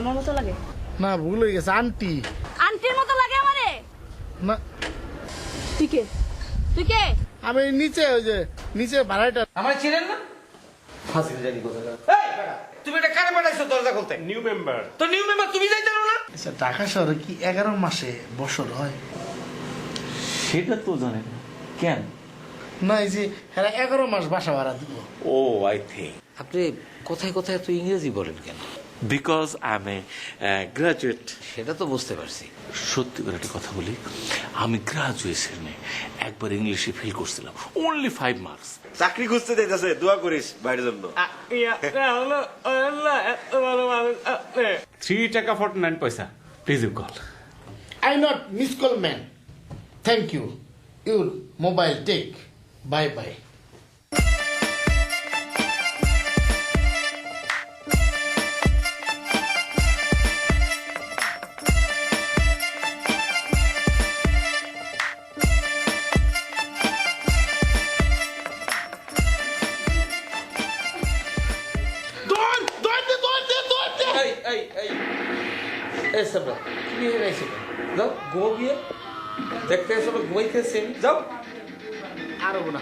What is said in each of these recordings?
আমার মতো লাগে? না ভুল হয়ে গেছে, আন্টি। আন্টির মতো লাগে আমারে? না তুই কে? তুই কে? আমি নিচে ওই যে নিচে ভাড়াটা। আমার ছিলেন না ফাজিল জানি কোথাকার। এই তুমি এটা কারে পাঠাইছো দরজা খুলতে? New member. তো নিউ মেম্বার তুমি যাইতে পারো না? আচ্ছা ঢাকা শহরে কি 11 মাসে বছর হয়? সেটা তো জানেন না। কেন? না এই যে হ্যাঁ 11 মাস বাসা ভাড়া দিব। ও আই থিঙ্ক আপনি কোথায় কোথায় এত ইংরেজি বলেন কেন? Because I M A graduate. সেটা তো বুঝতে পারছি। সত্যি করে একটা কথা বলি, আমি গ্রাজুয়েশনে একবার ইংলিশে ফেল করছিলাম, অনলি 5 মার্কস। চাকরি খুঁজতে যাইতেছে, দোয়া করিস ভাইয়ের জন্য। 3 টাকা 49 পয়সা। Please you call. I not miss call man. Thank you. Your mobile take. Bye bye. এই সাবরা তুমি এখানে এসে যাও ঘুমিয়ে দেখতে এসে ঘুমাইতেছি আমি। যাও আরো না।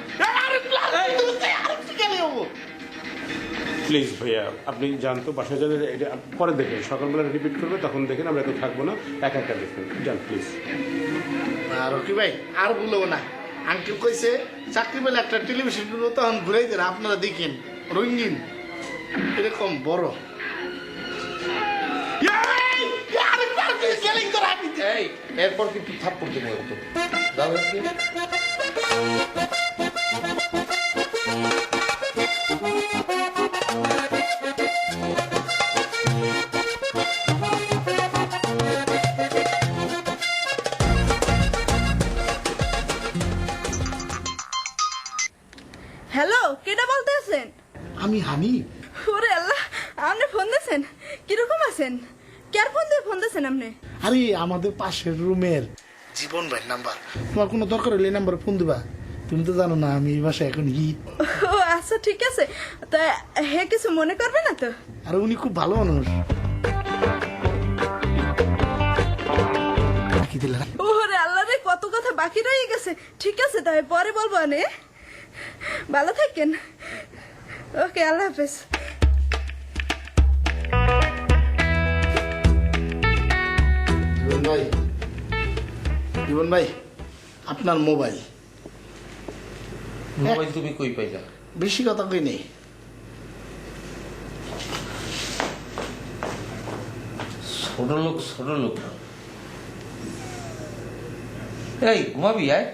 প্লিজ ভাইয়া আপনি জানতো বাসায় যান, এটা পরে দেখেন, সকালবেলা রিপিট করবে তখন দেখেন, আমরা তো থাকবো না, একা একা দেখবেন, যান প্লিজ। আর কি ভাই আর বলবো না, আঙ্কেল কইছে চাকরি পেলে একটা টেলিভিশন তখন ঘুরাই দেন, আপনারা দেখেন রঙিন এরকম বড়। এই এরপর কিন্তু থাপ্পড় দিতে হতো। যাও একটু। হ্যালো, কেটা বলতেছেন? আমি হানি। ওরে আল্লাহ, আপনি ফোন দিয়েছেন? কিরকম আছেন? কার ফোন দিয়ে ফোন দিয়েছেন আপনি? আরে আমাদের পাশের রুমের জীবন ভাই নাম্বার। তোমার কোনো দরকার হলে এই নাম্বারে ফোন দিবা। তুমি তো জানো না আমি এই বাসায় এখন হিট। ও আচ্ছা ঠিক আছে, তা হে কিছু মনে করবে না তো? আর উনি খুব ভালো মানুষ। কি দিলা? ওরে আল্লাহ রে, কত কথা বাকি রয়ে গেছে। ঠিক আছে, তাই পরে বলবো আনে। ভালো থাকেন। ওকে, আল্লাহ হাফেজ। জীবন ভাই আপনার মোবাইল। মোবাইল তুমি কই পাইলা? বেশি কথা কই নেই। ছোট লোক ছোট লোক। এই ঘুমাবি আয়।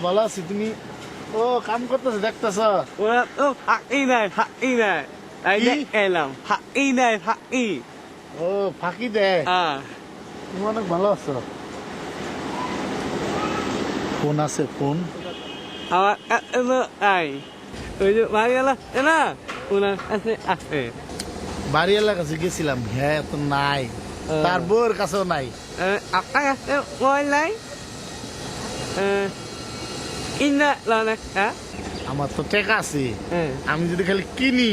ভালো আছি। তুমি ও কাম করতেছো দেখতেছ? ওরা তো ফাঁকি নাই, ফাঁকি নাই। তাই কি? এলাম ফাঁকি নাই, ফাঁকি। ও ফাঁকি দেয়। হ্যাঁ, তুমি অনেক ভালো আছো। ফোন আছে? ফোন আমার কাছে তো নাই। ওই যে বাড়িওয়ালা না, ওনার কাছে আছে। বাড়িওয়ালার কাছে গেছিলাম, হ্যাঁ তো নাই। তার বউর কাছেও নাই। আপনার কাছে মোবাইল নাই? কিনা লনে আমার তো টেকা আছে, আমি যদি খালি কিনি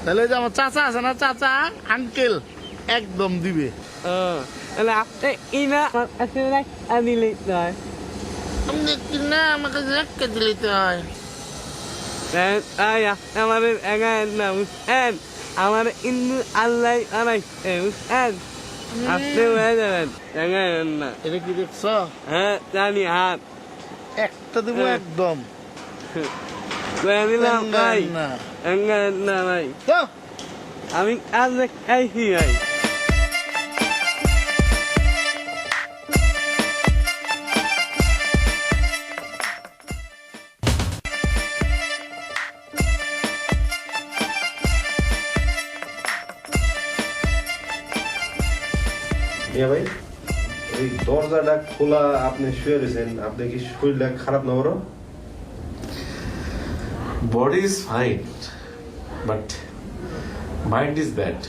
তাহলে ওই যে আমার চাচা আছে না, চাচা আঙ্কেল একদম দিবে। তাহলে আপনি কিনা কাছে দিলেই নয়। আমি কিনা আমার কাছে রেখে দিলেই তো হয়। আমাদের এগায় না বুঝছেন, আমার ইন্দু আল্লাহ আনাইছে বুঝছেন। আপনি হয়ে যাবেন এগায় না। এটা কি দেখছ? হ্যাঁ জানি, হাত একটা দিব একদম। দিলাম ভাই, না না ভাই, তো আমি কাজ খাইছি ভাই। মিয়া ভাই এই দরজাটা খোলা আপনি শুয়ে রয়েছেন, আপনি কি শরীরটা খারাপ না বড়? Body is fine, but mind is bad.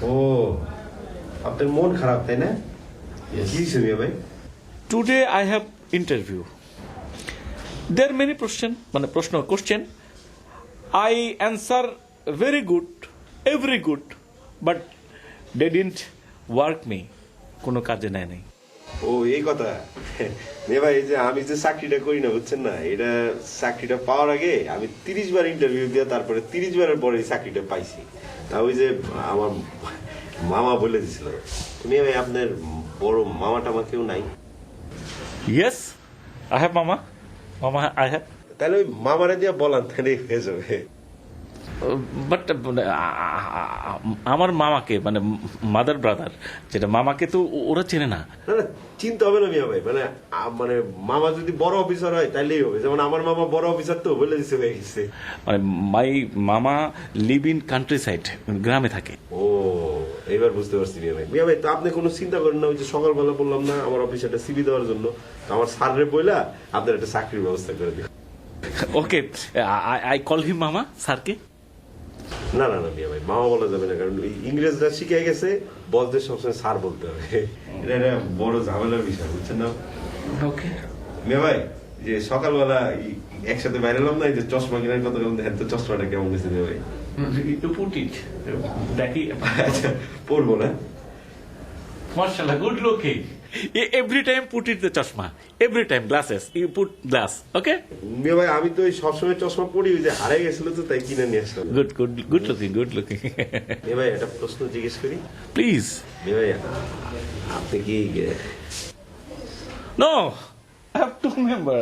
ও আপনার মন খারাপ তাই না? Yes. কি হয়েছে মিয়া ভাই? Today I have interview. There are many question. I answer very good, every good, but they didn't work me. কোনো কাজে নেয় নাই। ও এই কথা মিয়া ভাই, এই যে আমি যে চাকরিটা করি না বুঝছেন না, এটা চাকরিটা পাওয়ার আগে আমি 30 বার ইন্টারভিউ দিয়ে তারপরে 30 বারের পরে এই চাকরিটা পাইছি। তা ওই যে আমার মামা বলে দিছিল। মিয়া ভাই আপনার বড় মামা টামা কেউ নাই? Yes, I have mama. Mama, I have. তাহলে ওই মামারে দিয়ে বলান তাহলে হয়ে যাবে। বাট আমার মামাকে মানে মাদার ব্রাদার যেটা মামাকে তো ওরা চেনে না। না না চিন্তা হবে না মিয়া ভাই, মানে মানে মামা যদি বড় অফিসার হয় তাইলেই হবে। যেমন আমার মামা বড় অফিসার তো বলে দিছে হয়ে গেছে। মানে মাই মামা লিভ ইন কান্ট্রি সাইড, গ্রামে থাকে। ও এইবার বুঝতে পারছি মিয়া ভাই। মিয়া ভাই তো আপনি কোনো চিন্তা করেন না, ওই যে সকালবেলা বললাম না আমার অফিসে একটা সিভি দেওয়ার জন্য, তো আমার স্যাররে বইলা আপনার একটা চাকরির ব্যবস্থা করে দিই। ওকে, আই কল হিম মামা স্যারকে। না না না মিয়া ভাই, মামা বলা যাবে না, কারণ ওই ইংরেজরা শিখে গেছে বলতে সবসময় স্যার বলতে হবে। এটা একটা বড় ঝামেলার বিষয় বুঝছেন না। ওকে মিয়া ভাই যে সকালবেলা একসাথে বাইরে এলাম না, এই যে চশমা কেনার কথা বলতে, হ্যাঁ তো চশমাটা কেমন গেছে মিয়া ভাই? একটু পুটিট দেখি। আচ্ছা পড়বো না। মাশাআল্লাহ, good looking. Every time put it the চশমা, every time glasses you put glass. Okay মিয়া ভাই আমি তো ওই সবসময় চশমা পড়ি, ওই যে হারাই গেছিল তো তাই কিনে নিয়ে আসলাম। Good looking. মিয়া ভাই একটা প্রশ্ন জিজ্ঞেস করি? প্লিজ। মিয়া ভাই আপনি কি know, I have to remember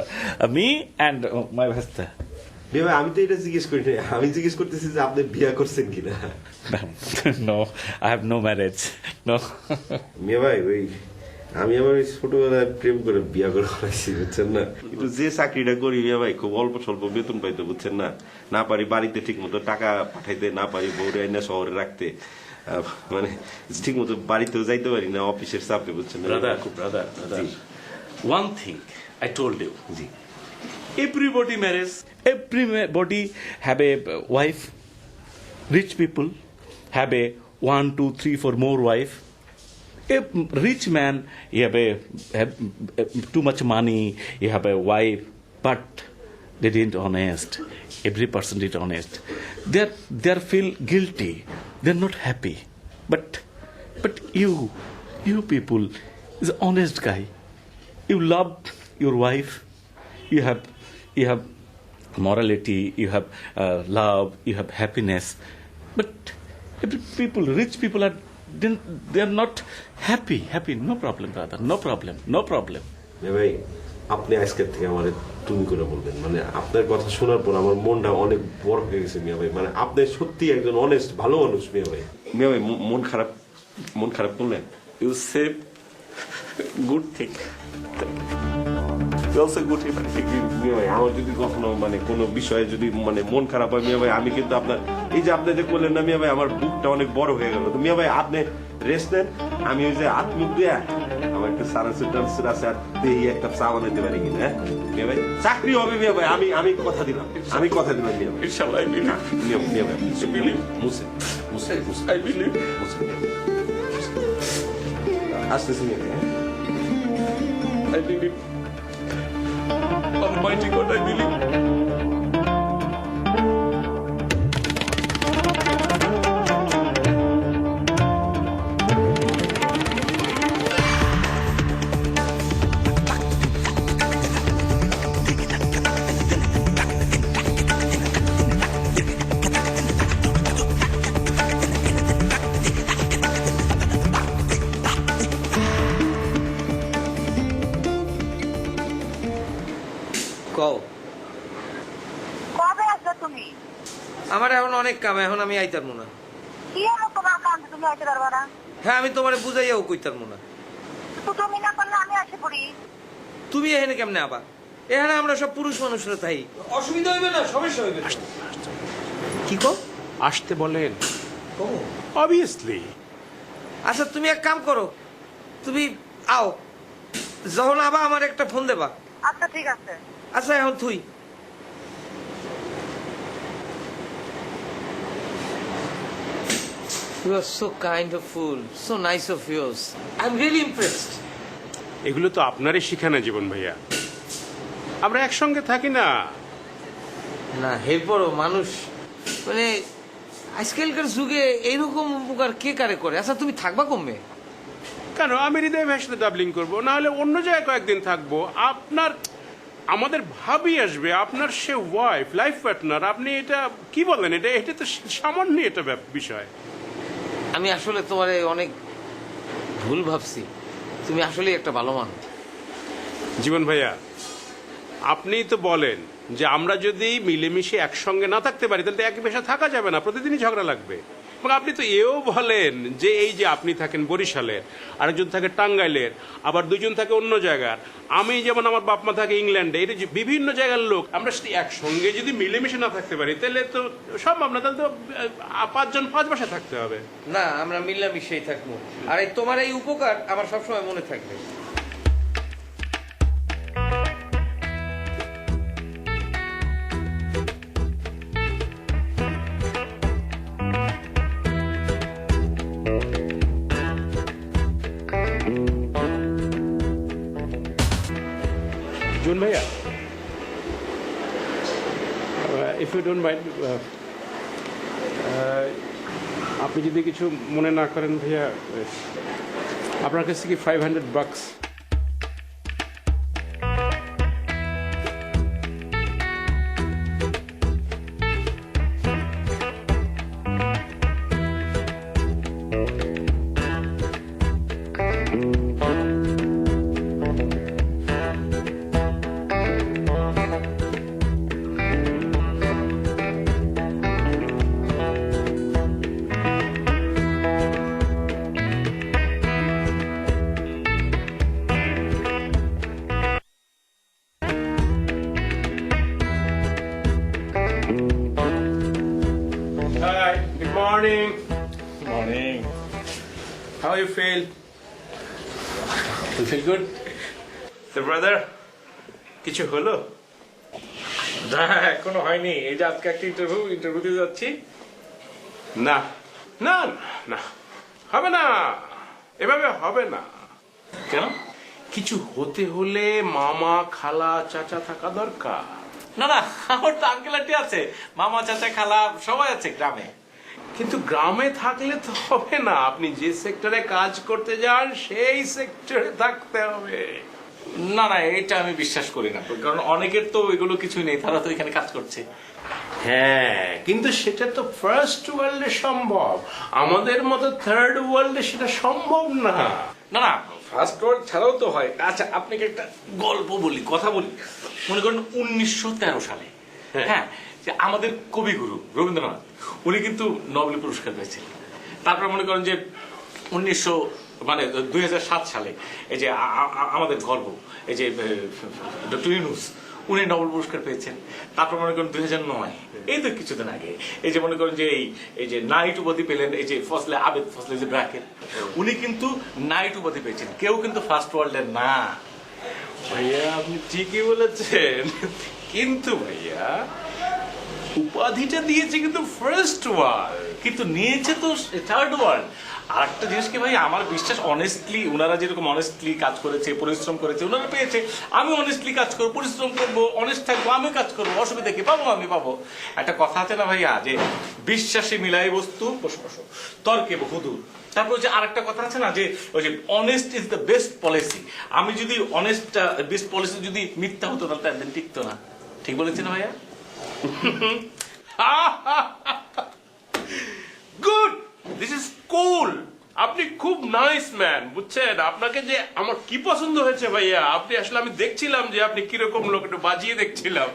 me and my Vesta. মিয়া ভাই আমি তো এটা জিজ্ঞেস করি নাই, আমি জিজ্ঞেস করতেছি যে আপনি বিয়ে করছেন কিনা। No, I have no marriage. No. মিয়া ভাই ওই আমি আমার ওই ছোটবেলায় প্রেম করে বিয়া করে ফেলাইছি বুঝছেন না। কিন্তু যে চাকরিটা করি মিয়া ভাই খুব অল্প স্বল্প বেতন পাইতো বুঝছেন না, না পারি বাড়িতে ঠিক মতো টাকা পাঠাইতে, না পারি বউরে আইনা শহরে রাখতে, মানে ঠিক মতো বাড়িতেও যাইতে পারি না অফিসের চাপে বুঝছেন না। Brother. G. One thing I told you. G Everybody marries. Everybody have a wife. Rich people have a 1, 2, 3, 4 more wife. A rich man, he have too much money, he have a wife, but they didn't honest. Every person is honest. They feel guilty. They're not happy. But you people is an honest guy. You love your wife. You have morality. You have love. You have happiness. But people, rich people they are not happy. No problem, brother. No problem. মিয়া ভাই আপনি আজকের থেকে আমার তুমি করে বলবেন, মানে আপনার কথা শোনার পর আমার মনটা অনেক বড় হয়ে গেছে মিয়া ভাই। মানে আপনি সত্যি একজন অনেস্ট ভালো মানুষ মিয়া ভাই। মিয়া ভাই মন খারাপ করলেন? You say good thing. You also good thing. মিয়া ভাই আমার যদি কখনো মানে কোনো বিষয়ে যদি মানে মন খারাপ হয় মিয়া ভাই, আমি কিন্তু আপনার এই যে আপনি যে করলেন না মিয়া ভাই, আমার বুকটা অনেক বড় হয়ে গেল। তো মিয়া ভাই আপনি রেস্ট নেন, আমি ওই যে আত্মুখ দিয়া আমার একটা সারাসুর টানসুর আছে আর দেই একটা চা বানাইতে পারি কিনা। হ্যাঁ মিয়া ভাই চাকরি হবে মিয়া ভাই, আমি কথা দিলাম মিয়া ভাই। Inshallah, I believe. মিয়া ভাই You believe? মুসে I believe. আসতেছি মিয়া ভাই। I believe. Almighty God, I believe. কও কবে আসবে তুমি? আমার এখন অনেক কাম, এখন আমি আইতারমু না। কি হলো তোমার কাম যে তুমি আইতে পারবা না? হ্যাঁ আমি তোমারে বুঝাইয়াও কইতারমু না। তো তুমি না করলে আমি আসে পড়ি। তুমি এখানে কেমনে আবার? এখানে আমরা সব পুরুষ মানুষরা তাই, অসুবিধা হইবে না, সমস্যা হইবে না। কি কও? আসতে বলেন। কও? অবভিয়াসলি। আচ্ছা তুমি এক কাম করো, তুমি আও, যখন আবার আমার একটা ফোন দেবা। আচ্ছা ঠিক আছে। আচ্ছা এখন তুই You are so kind of fool, so nice of yours. I'm really impressed. এগুলো তো আপনারই শিখানো জীবন ভাইয়া, আমরা একসঙ্গে থাকি না। না এরপরও মানুষ মানে আজকালকার যুগে এইরকম উপকার কে কারে করে? আচ্ছা তুমি থাকবা কমবে? কেন, আমি হৃদয় ভাইয়ের সাথে ডাবলিং করবো, না হলে অন্য জায়গায় কয়েকদিন থাকবো। আপনার আমাদের ভাবি আসবে, আপনার সে ওয়াইফ, লাইফ পার্টনার। আপনি এটা কি বলেন? এটা তো সামান্য এটা বিষয়। আমি আসলে তোমার অনেক ভুল ভাবছি, তুমি আসলে একটা ভালো মানুষ। জীবন ভাইয়া, আপনিই তো বলেন যে আমরা যদি মিলেমিশে একসঙ্গে না থাকতে পারি তাহলে তো এক পেশা থাকা যাবে না, প্রতিদিনই ঝগড়া লাগবে। এবং আপনি তো এও বলেন যে এই যে আপনি থাকেন বরিশালের, আরেকজন থাকে টাঙ্গাইলের, আবার দুজন থাকে অন্য জায়গার, আমি যেমন আমার বাপ মা থাকে ইংল্যান্ডে, এটা যে বিভিন্ন জায়গার লোক, আমরা যদি একসঙ্গে যদি মিলেমিশে না থাকতে পারি তাহলে তো সম্ভব না। তাহলে তো 5 জন 5 বাসায় থাকতে হবে। না আমরা মিলামিশেই থাকবো, আর এই তোমার এই উপকার আমার সবসময় মনে থাকবে। জুন ভাইয়া, ইফ ইউ ডোন্ট মাইন্ড, আপনি যদি কিছু মনে না করেন ভাইয়া, আপনার কাছে কি $500? Hi, good morning. Morning. How you feel? You feel good? So brother, কিছু হলো? না এখনো হয়নি, এই যে আজকে একটা ইন্টারভিউ দিতে যাচ্ছি। না না না, হবে না, এভাবে হবে না। কেন? কিছু হতে হলে মামা, খালা, চাচা থাকা দরকার। না না, আমার তো আঙ্কেল আন্টি আছে, মামা চাচা খালা সবাই আছে গ্রামে। কিন্তু গ্রামে থাকলে তো হবে না, আপনি যে সেক্টরে কাজ করতে যান সেই সেক্টরে থাকতে হবে। না না, এটা আমি বিশ্বাস করি না, কারণ অনেকের তো এগুলো কিছুই নেই, তারা তো এখানে কাজ করছে। হ্যাঁ, কিন্তু সেটা তো ফার্স্ট ওয়ার্ল্ডে সম্ভব, আমাদের মতো থার্ড ওয়ার্ল্ডে সেটা সম্ভব না। না না, ফার্স্ট ওয়ার্ল্ড ছাড়াও তো হয়। আচ্ছা আপনাকে একটা গল্প বলি, কথা বলি। মনে করেন 1913 সালে, হ্যাঁ, যে আমাদের কবিগুরু রবীন্দ্রনাথ, উনি কিন্তু নোবেল পুরস্কার পেয়েছিলেন। তারপর মনে করেন যে 2007 সালে এই যে আমাদের গর্ব এই যে ডক্টর ইউনূস, উনি নোবেল পুরস্কার পেয়েছেন। তারপর মনে করেন 2009, এই তো কিছুদিন আগে এই যে মনে করেন যে এই যে নাইট উপাধি পেলেন এই যে ফজলে আবেদ, ফজলে যে ব্র্যাকের, উনি কিন্তু নাইট উপাধি পেয়েছেন। কেউ কিন্তু ফার্স্ট ওয়ার্ল্ডের না। ভাইয়া আপনি ঠিকই বলেছেন, কিন্তু ভাইয়া উপাধিটা দিয়েছে কিন্তু ফার্স্ট ওয়ার্ল্ড, কিন্তু নিয়েছে তো থার্ড ওয়ার্ল্ড। আর একটা জিনিস কি ভাই, আমার বিশ্বাস অনেস্টলি ওনারা যেরকম অনেস্টলি কাজ করেছে, পরিশ্রম করেছে, ওনারা পেয়েছে। আমি অনেস্টলি কাজ করবো, পরিশ্রম করবো, অনেস্ট থাকবো, আমি কাজ করবো, অসুবিধা কি? পাবো, আমি পাবো। একটা কথা আছে না ভাইয়া, যে বিশ্বাসে মিলাই বস্তু বসো বসো, তর্কে বহুদূর। তারপর যে আরেকটা কথা আছে না, যে ওই যে honest is the best policy. আমি যদি অনেস্ট বেস্ট পলিসি যদি মিথ্যা হতো তাহলে একদিন টিকতো না। ঠিক বলেছি না ভাইয়া? Good, this is cool. আপনি খুব নাইস ম্যান, বুঝছেন? আপনাকে যে আমার কি পছন্দ হয়েছে ভাইয়া, আপনি আসলে আমি দেখছিলাম যে আপনি কিরকম লোক, একটু বাজিয়ে দেখছিলাম।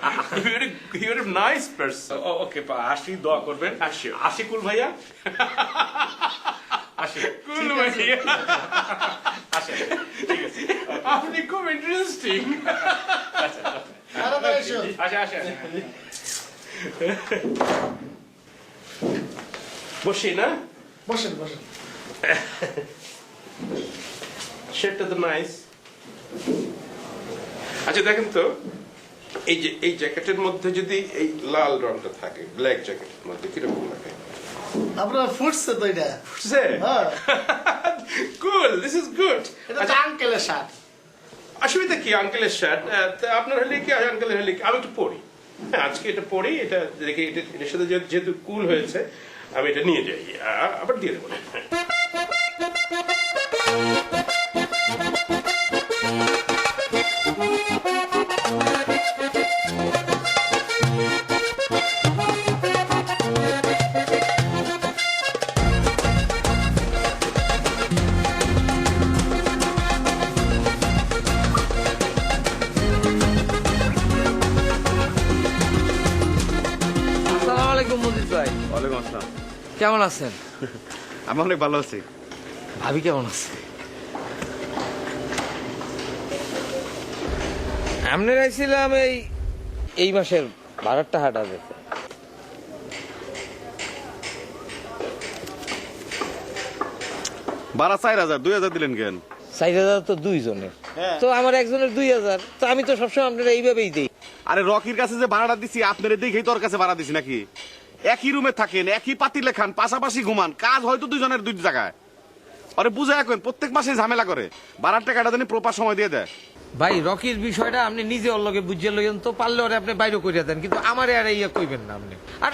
Your a nice person. Okay, আসি, দোয়া করবেন। আশিকুল ভাইয়া, কুল ভাইয়া, আসেন, ঠিক আছে। আপনি খুব ইন্টারেস্টিং। আসেন। বসি না? বসেন বসেন। শার্টটা তো নাইস। আচ্ছা দেখেন তো, এই জ্যাকেটের মধ্যে যদি এই লাল রংটা থাকে, ব্ল্যাক জ্যাকেটের মধ্যে কিরকম লাগে? আপনার ফুটছে তো এটা। বুঝছে? হ্যাঁ। কুল, দিস ইজ গুড। এটা তো আঙ্কেলের শার্ট। অসুবিধা কি আঙ্কেলের শার্ট? আপনার হলে কি আঙ্কেলের হলে কি? আমি একটু পরি, হ্যাঁ আজকে এটা পরি, এটা দেখে এটার সাথে যেহেতু কুল হয়েছে আমি এটা নিয়ে যাই, আবার দিয়ে দেবো। আসসালামু আলাইকুম মজিদ ভাই, ওয়ালাইকুম আসসালাম। কেমন আছেন? আমি অনেক ভালো আছি। ভাবি কেমন আছে? আমরা আইছিলাম এই মাসের ভাড়াটা হাঁটা যেতে। বারা 4,000 2,000 দিলেন কেন? 4,000 তো দুইজনের, তো আমার একজনের 2,000, তো আমি তো সবসময় আপনারা এইভাবেই দিই। আরে রকির কাছে যে ভাড়াটা দিছি আপনারে দেখেই তোর কাছে ভাড়া দিছি নাকি? একই রুমে থাকেন, একই পাতিলে খান, পাশাপাশি ঘুমান, কাজ হয়তো দুইজনের দুই জায়গায়। আরে বুঝে রাখবেন, প্রত্যেক মাসে ঝামেলা করে, ভাড়ার টাকাটা জানি প্রপার সময় দিয়ে দেয়। ভাই রকির বিষয়টা আপনি নিজে ওর লগে বুঝিয়ে লইয়েন, তো পারলে ওরে আপনি বাইরে করিয়া দেন, কিন্তু আমারে আর ইয়া কইবেন না আপনি। আর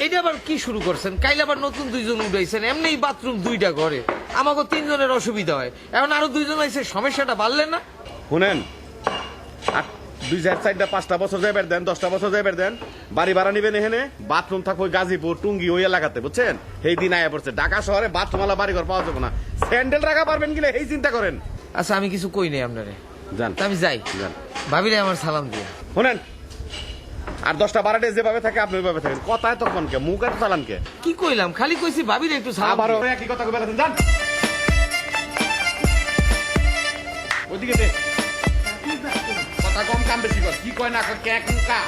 এটা আবার কি শুরু করছেন? কাইলে আবার নতুন দুইজন উঠাইছেন, এমনি বাথরুম 2টা ঘরে, আমাকে 3 জনের অসুবিধা হয়, এখন আরো 2 জন আইছে, সমস্যাটা বাড়লেন না? শুনেন, আর 2 4 5টা বছর যাইবার দেন, 10টা বছর যাইবার দেন, বাড়ি ভাড়া নিবেন এখানে, বাথরুম থাকবে গাজীপুর টুঙ্গি ওই এলাকাতে, বুঝছেন? সেই দিন আয়া পড়ছে, ঢাকা শহরে বাথরুমওয়ালা বাড়ি ঘর পাওয়া যাবে না, স্যান্ডেল রাখা পারবেন কিনা এই চিন্তা করেন। আচ্ছা আমি কিছু কই নাই আপনারে, যান তা আমি যাই, যান। ভাবিরে আমার সালাম দিয়ে। শুনেন, আর 10টা 12টা যেভাবে থাকে আপনি ওইভাবে থাকেন, কথায় তখন কে, মুখ এত চালান কে? কি কইলাম, খালি কইছি ভাবিরে একটু সালাম আবারও দিয়ে। একই কথা কবে যান ওইদিকে দে, কথা কম কাম বেশি কর, কি কয় না কয় কে এক মুখা।